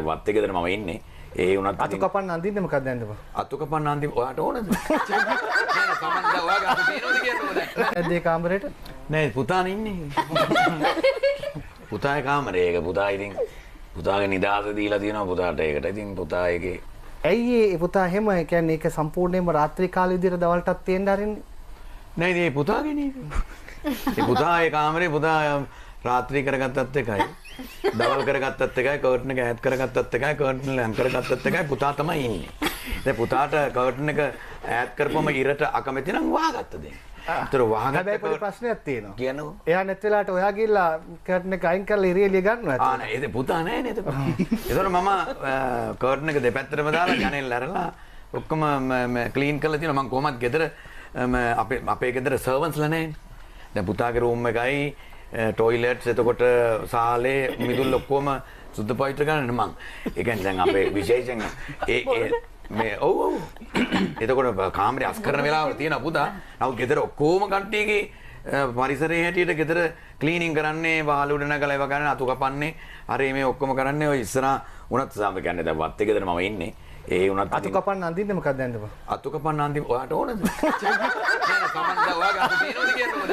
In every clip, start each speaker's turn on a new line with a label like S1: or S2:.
S1: වත් එකේද මම ඉන්නේ. ඒ වුණත්
S2: අතු කපන්න අඳින්නේ මොකක්ද දැන්ද බා?
S1: අතු කපන්න අන්තිම ඔයාට ඕනද? නෑ සමන්ද ඔයාගේ අතු තියෙනවද කියන්නේ ඕන.
S2: ඒ කාමරේට
S1: නෑ පුතානේ ඉන්නේ. පුතාගේ කාමරේ ඒක පුතා ඉතින් පුතාගේ නිදාස දීලා තියෙනවා පුතාට ඒකට. ඉතින් පුතා ඒකේ
S2: ඇයි ඒ පුතා එහෙම කියන්නේ ඒක සම්පූර්ණයෙන්ම රාත්‍රී කාලේ විදිහට දවල්ටත් තියෙන්න ආරින්නේ?
S1: නෑ ඉතින් ඒ පුතාගේ නේ. ඒ පුතා ඒ කාමරේ පුතා රාත්‍රී කරගත්තත් එකයි. දවල් කරගත්තත් එකයි කර්ටන් එක ඈත් කරගත්තත් එකයි කර්ටන් එක ලැම් කරගත්තත් එකයි පුතා තමයි ඉන්නේ. දැන් පුතාට කර්ටන් එක ඈත් කරපුවම ඉරට අකමැති නම් වහගත්ත දෙන්න. ඒතර වහගත්ත
S2: හැබැයි පොඩි ප්‍රශ්නයක් තියෙනවා.
S1: කියන්නකෝ.
S2: එයා නැත් වෙලාවට ඔයා ගිහලා කර්ටන් එක අයින් කරලා ඉරිය එළිය ගන්නවා.
S1: ආ නෑ ඒක පුතා නෑ නේද? ඒතර මම කර්ටන් එක දෙපැත්තටම දාලා ජනෙල් ඇරලා ඔක්කොම ක්ලීන් කරලා තියෙනවා. මම කොහොමද ගෙදර අපේ ගෙදර සර්වන්ස්ලා නෑනේ. දැන් පුතාගේ රූම් එකයි ටොයිලට්ස් එතකොට සාලේ මිදුල් ඔක්කොම සුද්ධ පවිත්‍ර කරන්න මං. ඒ කියන්නේ දැන් අපේ විශේෂයෙන් මේ ඔව් එතකොට කාමරේ අස් කරන වෙලාවල තියෙන පුතා. නමුත් ගෙදර ඔක්කොම කට්ටියගේ පරිසරයේ හැටියට ගෙදර ක්ලීනින් කරන්නේ වහල උඩ නැගලා ඒවා ගන්න අතු කපන්නේ හරි මේ ඔක්කොම කරන්නේ ඔය ඉස්සරහා උනත් සාම කියන්නේ දැන් වත් එකේද මම ඉන්නේ. ඒ උනත්
S2: අතු කපන්න අඳින්නේ මොකක්ද දැන්ද බා?
S1: අතු කපන්න අන්තිම ඔයාට ඕනද? නෑ සමන්ද ඔයාගේ අතු තියෙනවද කියන්නේ ඕන.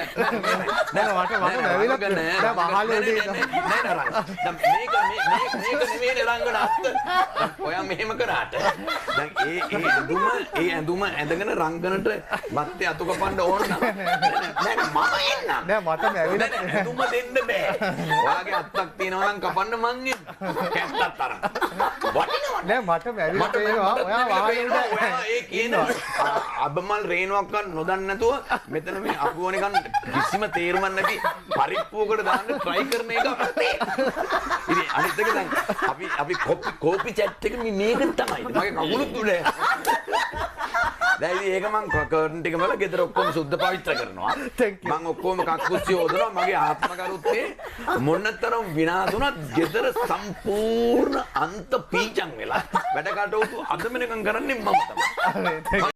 S2: නෑ මට නැවිලා නෑ වහලේ උඩේ
S1: නෑ දැන් මේක නෙමෙයි රංගන අත්ත. ඔයා මෙහෙම කරාට දැන් ඒ ඇඳුම ඇඳගෙන රංගනට මත්තේ අතු කපන්න ඕන නම් නෑ මම එන්නම්.
S2: නෑ මට නැවිලා
S1: ඇඳුම දෙන්න බෑ. ඔයාගේ අත්තක් තියෙනවා නම් කපන්න මං එන්න. කැත්තක් තරම්. වටිනවද?
S2: නෑ මට නැවිලා පේනවා ඔයා වහලේ උඩ
S1: ඔයා ඒ කියන අබමල් රේනුවක් ගන්න නොදන්න නැතුව මෙතන මේ අපුවනේ ගන්න කිසිම තේරුමක් නැති පරිප්පුවකට දාන්න try කරන එක ඉතින් අනිත් එක දැන් අපි කෝපි chat එක මේක තමයි මගේ කකුලුත් උඩ දැන් ඉතින් ඒක මම කර්ටන් ටික වල ගෙදර ඔක්කොම සුද්ධ පවිත්‍ර කරනවා මම ඔක්කොම කක්කුස්සි හොදනවා මගේ ආත්ම කරුත්තේ මොනතරම් විනාශ වුණත් ගෙදර සම්පූර්ණ අන්ත පීචන් වෙලා වැඩ කටයුතු අද මෙනකම් කරන්නේ මම තමයි